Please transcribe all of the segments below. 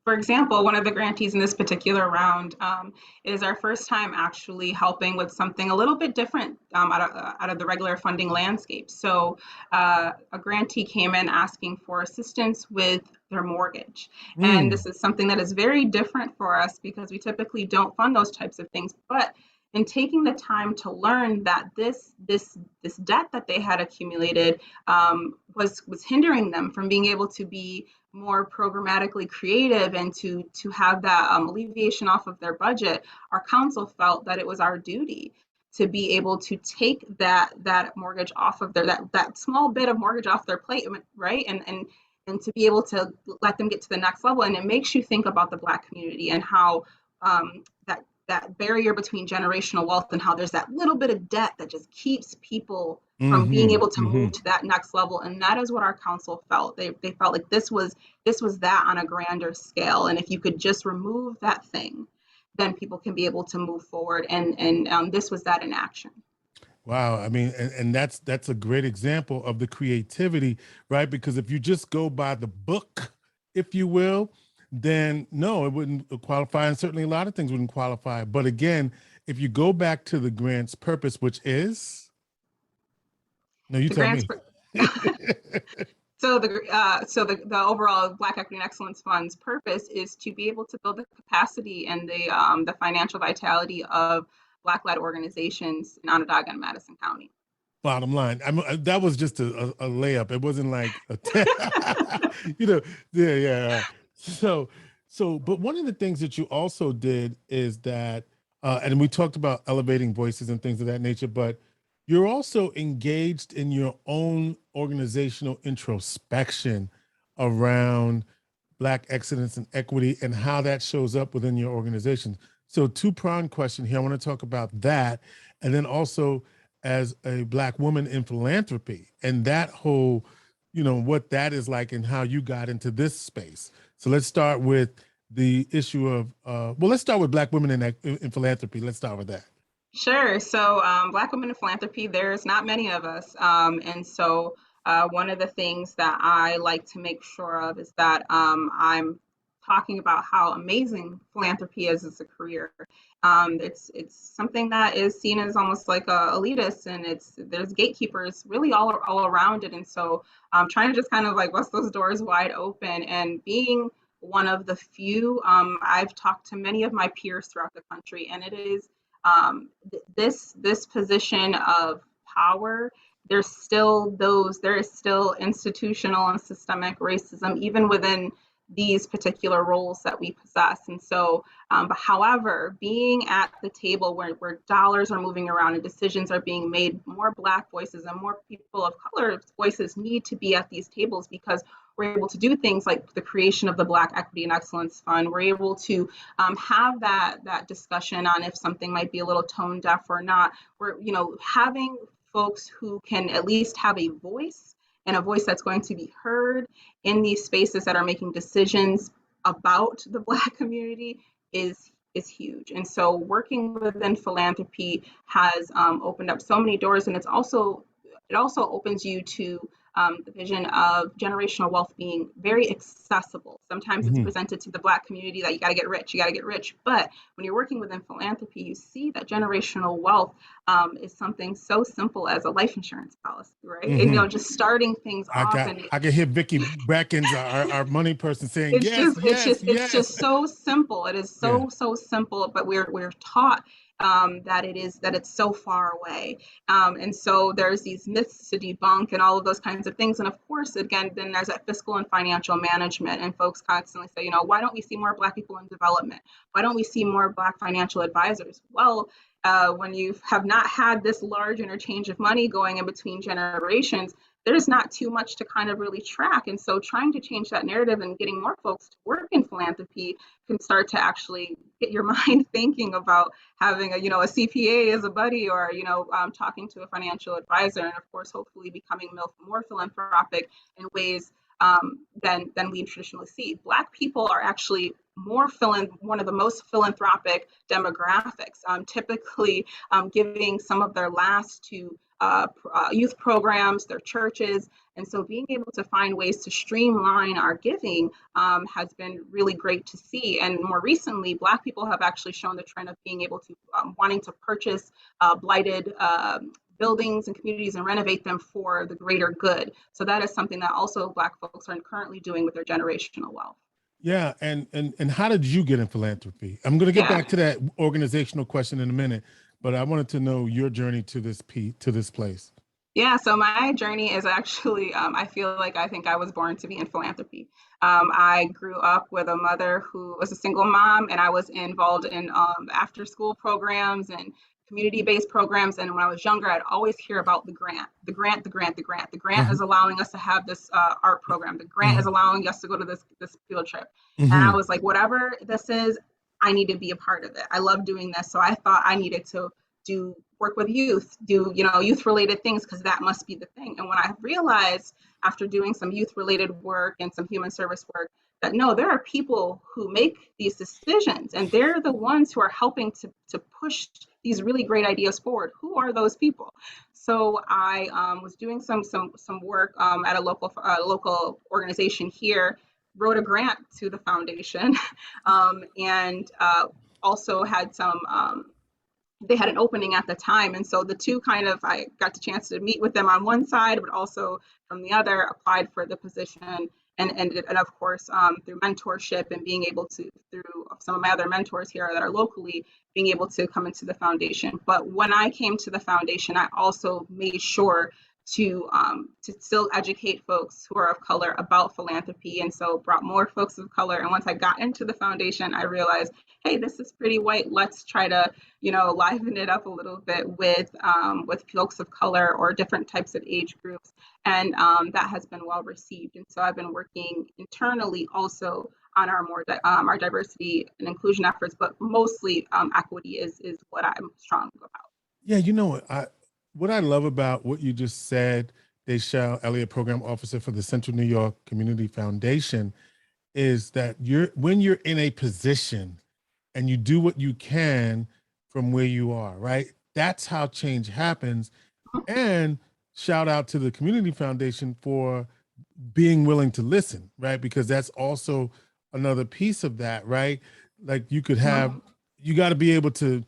For example, one of the grantees in this particular round is our first time actually helping with something a little bit different out of the regular funding landscape. So a grantee came in asking for assistance with their mortgage. And Mm, this is something that is very different for us because we typically don't fund those types of things. But in taking the time to learn that this debt that they had accumulated was hindering them from being able to be more programmatically creative and to have that alleviation off of their budget, our council felt that it was our duty to be able to take that mortgage off of that small bit of mortgage off their plate, right? And to be able to let them get to the next level. And it makes you think about the Black community and how that barrier between generational wealth and how there's that little bit of debt that just keeps people from being mm-hmm, able to mm-hmm. move to that next level. And that is what our council felt. They felt like this was that on a grander scale. And if you could just remove that thing, then people can be able to move forward. And this was that in action. Wow. I mean, and that's a great example of the creativity, right? Because if you just go by the book, if you will, then no, it wouldn't qualify. And certainly a lot of things wouldn't qualify. But again, if you go back to the grant's purpose, which is, no, you The tell grants me. for the overall Black Equity and Excellence Fund's purpose is to be able to build the capacity and the financial vitality of Black-led organizations in Onondaga and Madison County. Bottom line, that was just a layup. It wasn't like you know, yeah, yeah. But one of the things that you also did is that, and we talked about elevating voices and things of that nature, but you're also engaged in your own organizational introspection around Black excellence and equity and how that shows up within your organization. So, two-pronged question here. I want to talk about that, and then also as a Black woman in philanthropy and that whole, what that is like and how you got into this space. So let's start with the issue of, let's start with Black women in philanthropy. Let's start with that. Sure. So, Black women in philanthropy, there's not many of us. And so, one of the things that I like to make sure of is that I'm talking about how amazing philanthropy is as a career. It's something that is seen as almost like a elitist, and there's gatekeepers really all around it. And so, trying to just kind of like bust those doors wide open and being one of the few. I've talked to many of my peers throughout the country, and it is this position of power. There is still institutional and systemic racism even within these particular roles that we possess. And so but however, being at the table where dollars are moving around and decisions are being made, more Black voices and more people of color voices need to be at these tables because we're able to do things like the creation of the Black Equity and Excellence Fund. We're able to have that discussion on if something might be a little tone deaf or not. We're having folks who can at least have a voice and a voice that's going to be heard in these spaces that are making decisions about the Black community is huge. And so working within philanthropy has opened up so many doors, and it also opens you to the vision of generational wealth being very accessible. Sometimes it's Mhm. presented to the Black community that you got to get rich, you got to get rich. But when you're working within philanthropy, you see that generational wealth is something so simple as a life insurance policy, right? And Mhm. just starting things off, and I can hear Vicky Brackens, our money person, saying it's yes, just it's yes, just it's yes. just so simple. It is Yeah. so simple, but we're taught that it's so far away. And so there's these myths to debunk and all of those kinds of things. And of course, again, then there's that fiscal and financial management. And folks constantly say, why don't we see more Black people in development? Why don't we see more Black financial advisors? Well, when you have not had this large interchange of money going in between generations, there's not too much to kind of really track. And so trying to change that narrative and getting more folks to work in philanthropy can start to actually get your mind thinking about having a CPA as a buddy, or talking to a financial advisor, and of course hopefully becoming more philanthropic in ways than we traditionally see. Black people are actually one of the most philanthropic demographics, typically giving some of their last to youth programs, their churches. And so being able to find ways to streamline our giving has been really great to see. And more recently, Black people have actually shown the trend of being able to wanting to purchase blighted buildings and communities and renovate them for the greater good. So that is something that also Black folks are currently doing with their generational wealth. Yeah, and how did you get in philanthropy? I'm going to get Yeah. back to that organizational question in a minute, but I wanted to know your journey to this place. Yeah, so my journey is actually, I feel like I think I was born to be in philanthropy. I grew up with a mother who was a single mom, and I was involved in after school programs and community based programs. And when I was younger, I'd always hear about the grant, the grant, the grant, the grant. The grant is Hmm. allowing us to have this art program. The grant is Hmm. allowing us to go to this field trip. And I Hmm. was like, whatever this is, I need to be a part of it. I love doing this. So I thought I needed to do work with youth, do youth related things because that must be the thing. And when I realized after doing some youth related work and some human service work that no, there are people who make these decisions and they're the ones who are helping to push these really great ideas forward. Who are those people? So I was doing some work at a local organization here, wrote a grant to the foundation, and also had some they had an opening at the time. And so the two kind of, I got the chance to meet with them on one side, but also from the other, applied for the position. And of course, through mentorship and being able to, through some of my other mentors here that are locally, being able to come into the foundation. But when I came to the foundation, I also made sure to still educate folks who are of color about philanthropy, and so brought more folks of color. And once I got into the foundation, I realized, hey, this is pretty white. Let's try to liven it up a little bit with folks of color or different types of age groups, and that has been well received. And so I've been working internally also on our diversity and inclusion efforts, but mostly equity is what I'm strong about. Yeah, what I love about what you just said, Dashiell Elliott, Program Officer for the Central New York Community Foundation, is that when you're in a position and you do what you can from where you are, right? That's how change happens. And shout out to the Community Foundation for being willing to listen, right? Because that's also another piece of that, right? Like you got to be able to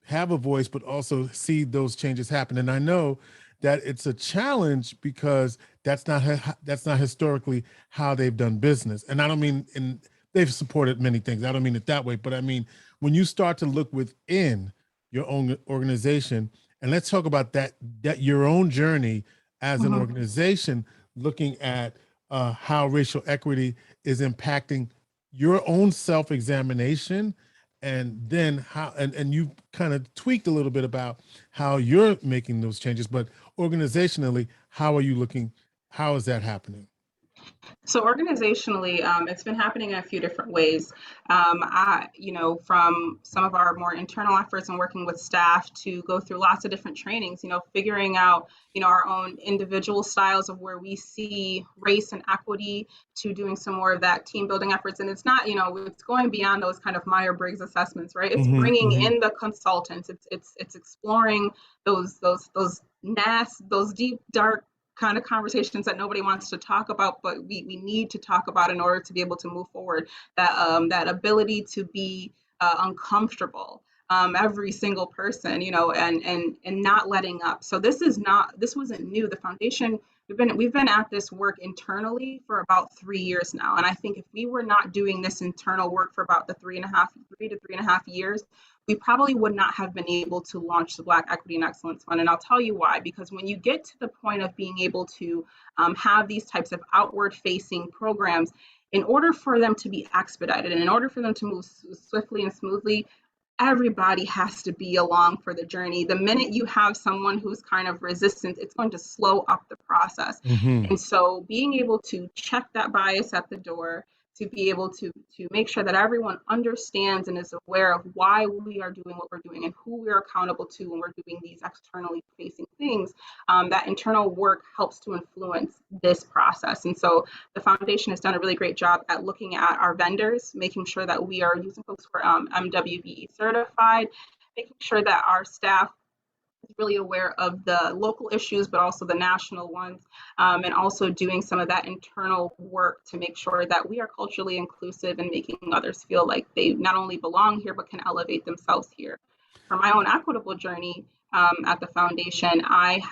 have a voice, but also see those changes happen. And I know that it's a challenge because that's not historically how they've done business. And I don't mean they've supported many things. I don't mean it that way, but I mean when you start to look within your own organization, and let's talk about that your own journey as an Mhm. organization, looking at how racial equity is impacting your own self-examination, and then how and you kind of tweaked a little bit about how you're making those changes, but organizationally, how are you looking, how is that happening? So organizationally, it's been happening in a few different ways. From some of our more internal efforts and working with staff to go through lots of different trainings, figuring out, our own individual styles of where we see race and equity, to doing some more of that team building efforts. And it's not, it's going beyond those kind of Myers-Briggs assessments, right? It's Hmm. bringing Hmm. in the consultants. It's exploring those deep, dark kind of conversations that nobody wants to talk about, but we need to talk about in order to be able to move forward. That ability to be uncomfortable, every single person, and not letting up. So this wasn't new. The foundation, we've been at this work internally for about 3 years now, and I think if we were not doing this internal work for about the 3 to 3.5 years, we probably would not have been able to launch the Black Equity and Excellence Fund. And I'll tell you why, because when you get to the point of being able to have these types of outward facing programs, in order for them to be expedited and in order for them to move swiftly and smoothly, everybody has to be along for the journey. The minute you have someone who's kind of resistant, it's going to slow up the process. Hmm. And so being able to check that bias at the door, to be able to make sure that everyone understands and is aware of why we are doing what we're doing and who we're accountable to when we're doing these externally facing things. That internal work helps to influence this process. And so the foundation has done a really great job at looking at our vendors, making sure that we are using folks who are MWBE certified, making sure that our staff really aware of the local issues, but also the national ones, and also doing some of that internal work to make sure that we are culturally inclusive and making others feel like they not only belong here, but can elevate themselves here. For my own equitable journey at the foundation, I've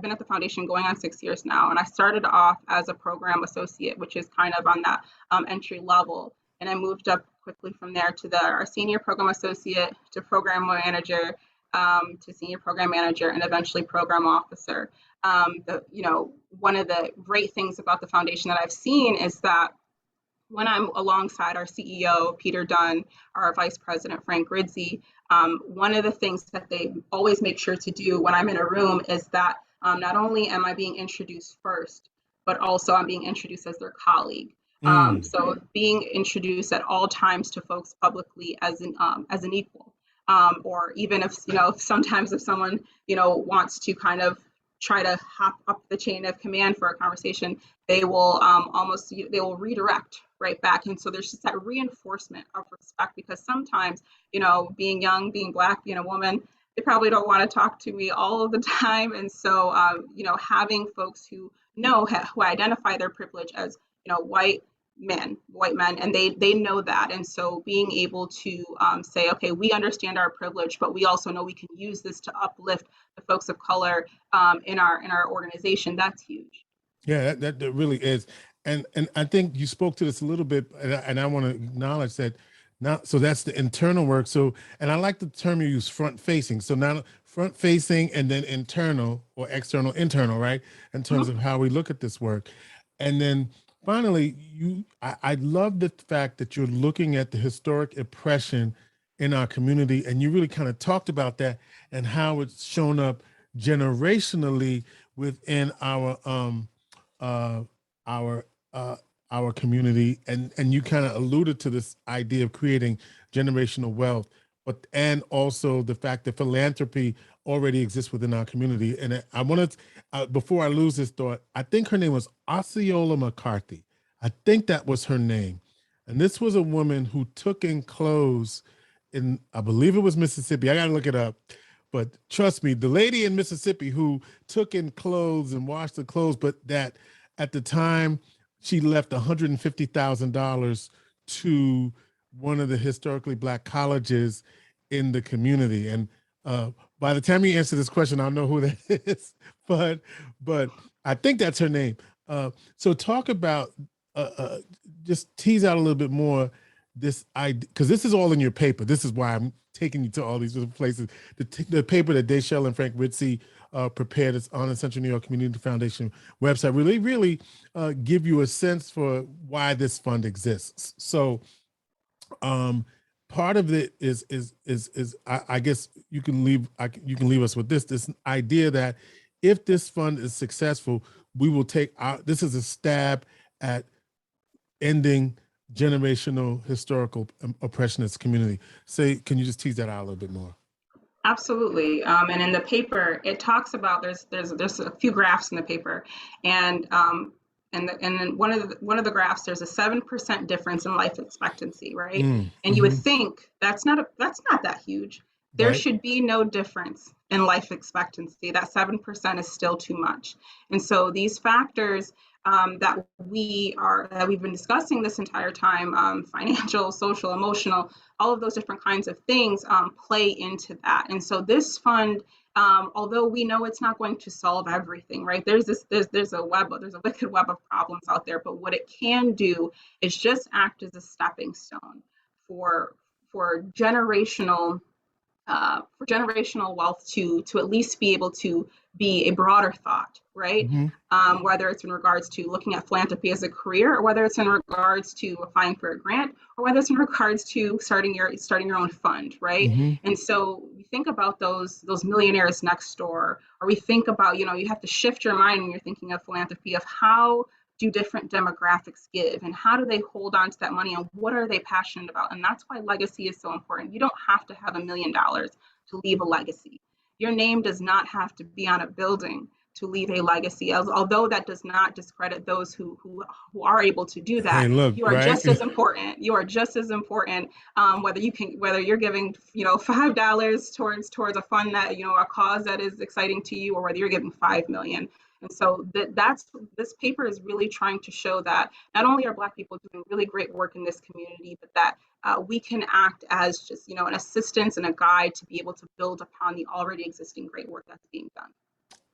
been at the foundation going on 6 years now, and I started off as a program associate, which is kind of on that entry level. And I moved up quickly from there to our senior program associate to program manager, to senior program manager, and eventually program officer. One of the great things about the foundation that I've seen is that when I'm alongside our CEO, Peter Dunn, our Vice President, Frank Ridzi, one of the things that they always make sure to do when I'm in a room is that not only am I being introduced first, but also I'm being introduced as their colleague. So being introduced at all times to folks publicly as an equal. Or even if sometimes if someone wants to kind of try to hop up the chain of command for a conversation, they will they will redirect right back. And so there's just that reinforcement of respect, because sometimes being young, being Black, being a woman, they probably don't want to talk to me all of the time. And so having folks who identify their privilege as white men, and they know that. And so being able to say, okay, we understand our privilege, but we also know we can use this to uplift the folks of color in our organization, that's huge. Yeah, that really is. And I think you spoke to this a little bit, and I want to acknowledge that now, so that's the internal work. So, and I like the term you use, front facing. So now front facing and then internal or external, internal, right? In terms of how we look at this work. And then finally, I love the fact that you're looking at the historic oppression in our community, and you really kind of talked about that and how it's shown up generationally within our community, and you kind of alluded to this idea of creating generational wealth, but and also the fact that philanthropy already exists within our community. And I wanted before I lose this thought, I think her name was Osceola McCarthy. I think that was her name, and this was a woman who took in clothes in, I believe it was Mississippi. I got to look it up. But trust me, the lady in Mississippi who took in clothes and washed the clothes, but that at the time she left $150,000 to one of the historically Black colleges in the community. And by the time you answer this question, I'll know who that is. But I think that's her name. So talk about, just tease out a little bit more this idea, because this is all in your paper. This is why I'm taking you to all these different places. The paper that Dashiell and Frank Ridzi prepared is on the Central New York Community Foundation website. Really give you a sense for why this fund exists. So part of it is I guess you can leave us with this idea that if this fund is successful, we will take this is a stab at ending generational historical oppression in this community. Can you just tease that out a little bit more? Absolutely. And in the paper, it talks about there's a few graphs in the paper, and then one of the graphs, there's a 7% difference in life expectancy, right? And you would think that's not that huge. There Right. should be no difference in life expectancy. That 7% is still too much. And so these factors that we've been discussing this entire time, financial, social, emotional, all of those different kinds of things play into that. And so this fund, although we know it's not going to solve everything, right? There's a wicked web of problems out there, but what it can do is just act as a stepping stone for generational wealth to at least be able to be a broader thought, right? Whether it's in regards to looking at philanthropy as a career, or whether it's in regards to applying for a grant, or whether it's in regards to starting your own fund, right? And so we think about those millionaires next door, or we think about, you have to shift your mind when you're thinking of philanthropy, of how do different demographics give, and how do they hold on to that money, and what are they passionate about? And that's why legacy is so important. You don't have to have $1 million to leave a legacy. Your name does not have to be on a building to leave a legacy. Although that does not discredit those who are able to do Hey, that, look, you are right? just as important. You are just as important, whether you're giving $5 towards a fund that, a cause that is exciting to you, or whether you're giving 5 million. And so that's this paper is really trying to show that not only are Black people doing really great work in this community, but that we can act as just an assistance and a guide to be able to build upon the already existing great work that's being done.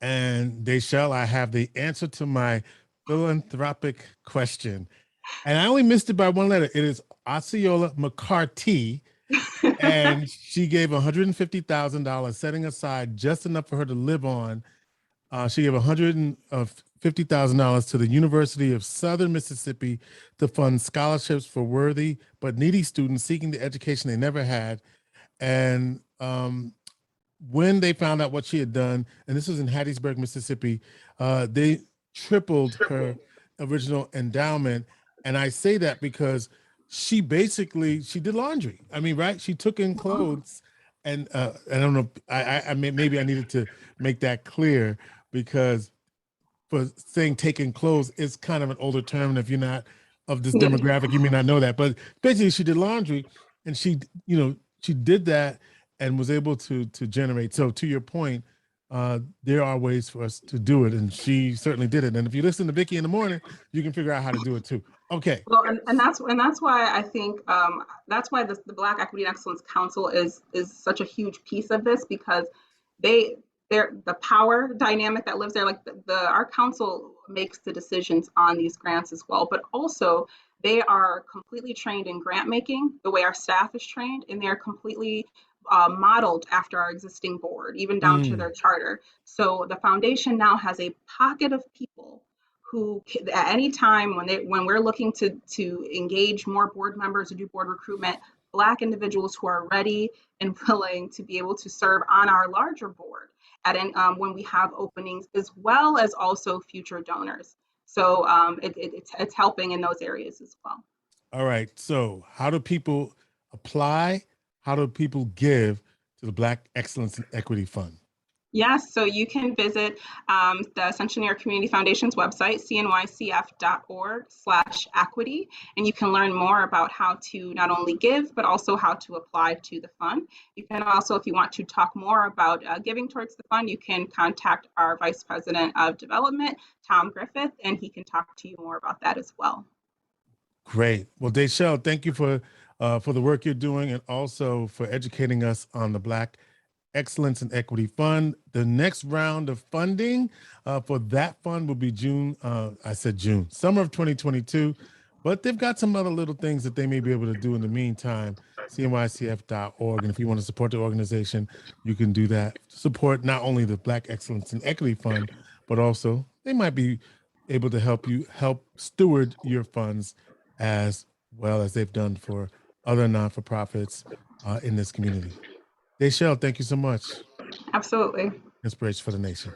And Dashiell, I have the answer to my philanthropic question. And I only missed it by one letter. It is Osceola McCarthy. And she gave $150,000, setting aside just enough for her to live on. She gave $150,000 to the University of Southern Mississippi to fund scholarships for worthy but needy students seeking the education they never had. And when they found out what she had done, and this was in Hattiesburg, Mississippi, they tripled her original endowment. And I say that because she did laundry. I mean, right? She took in clothes, and I don't know. Maybe I needed to make that clear, because for saying taking clothes is kind of an older term, and if you're not of this demographic, you may not know that. But basically, she did laundry, and she did that and was able to generate. So to your point, there are ways for us to do it, and she certainly did it. And if you listen to Vicki in the morning, you can figure out how to do it too. Okay. Well, and that's why I think that's why the Black Equity and Excellence Council is such a huge piece of this, because they're the power dynamic that lives there. Like our council makes the decisions on these grants as well, but also they are completely trained in grant making the way our staff is trained, and they're completely modeled after our existing board, even down to their charter. So the foundation now has a pocket of people who at any time when we're looking to engage more board members or do board recruitment, Black individuals who are ready and willing to be able to serve on our larger board when we have openings, as well as also future donors. So it's helping in those areas as well. All right. So how do people apply? How do people give to the Black Excellence and Equity Fund? Yes, so you can visit the Central New York Community Foundation's website, cnycf.org/equity, and you can learn more about how to not only give, but also how to apply to the fund. You can also, if you want to talk more about giving towards the fund, you can contact our Vice President of Development, Tom Griffith, and he can talk to you more about that as well. Great. Well, Dashiell, thank you for the work you're doing, and also for educating us on the Black Excellence and Equity Fund. The next round of funding for that fund will be summer of 2022, but they've got some other little things that they may be able to do in the meantime. cnycf.org. And if you want to support the organization, you can do that. Support not only the Black Excellence and Equity Fund, but also they might be able to help steward your funds as well as they've done for other non-for-profits in this community. Dashiell, thank you so much. Absolutely. Inspiration for the nation.